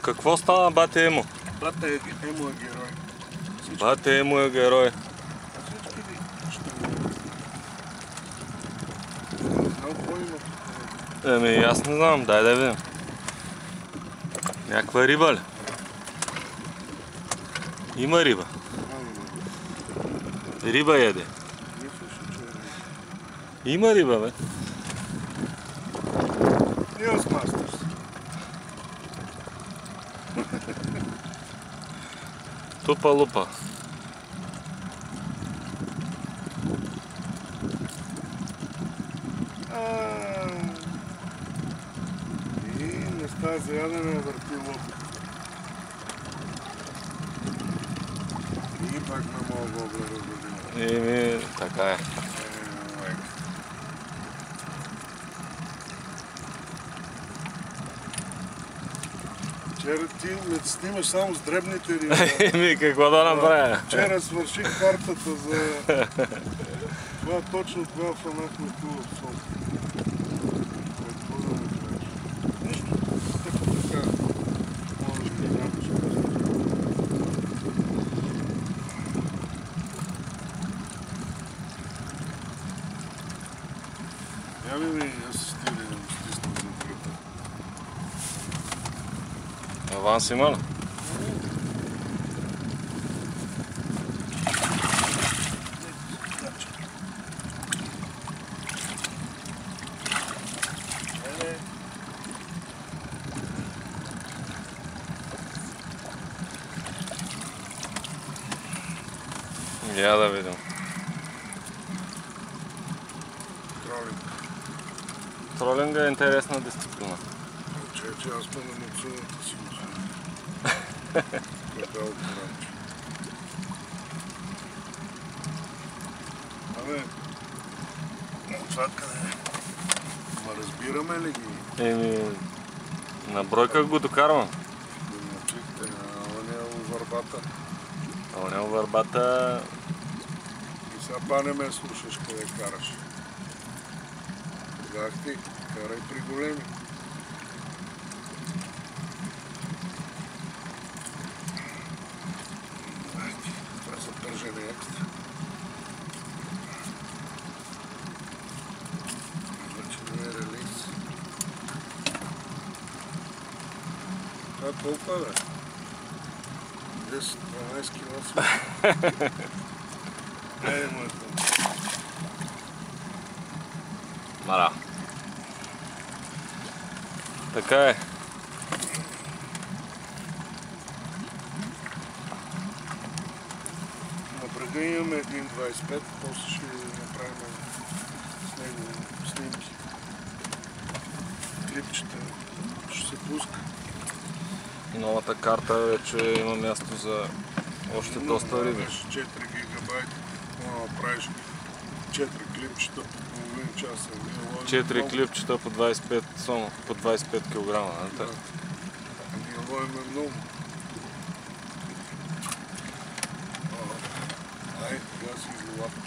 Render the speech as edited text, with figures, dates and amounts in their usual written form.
Какво стана, бате Емо? Бате Емо е герой. Бате Емо е герой. Всички ли ще знам кой има. Еми, аз не знам, дай да видим. Някаква риба ли? Има риба. Риба еде. Има риба, бе. News Masters. Тупа-лупа. И не става за ядене, върти лопа. И пак не мога воблера година. Еми, така е. Вчера ти ме снимаш само с дребните риби. Еми, какво да направя? Вчера свърших картата за... Това точно това фанахме тук в сон. Какво да направиш? Нищо. Така. Можеш да нямаш. Яви ми асистири да го стиснем за тръпа. Аванс има ли? Я да видим. Тролинг. Тролинга е интересна дисциплина. Че аз ме на муцуната си уча. Капелото рамче. Абе, това къде е? Ма разбираме ли ги? Еми, на бройка го докарвам. Научихте, а не у върбата. А не у върбата... И сега па не ме слушаш къде караш. Казах ти, карай при големи. Това са пържене екстра. Значи не е релиз. Това толкова да е. 10-12 кг. Айде моето. Мара. Така е. На брега имаме 1.25, после ще направим с него снимки. Клипчета ще се пуска. Новата карта вече има място за още доста риби. 4 гигабайта, правиш 4 клипчета по половин часа. 4 клипчета по 25 сомо, по 25 кг. Да. Ние ловиме много. Ай, сега си излапа.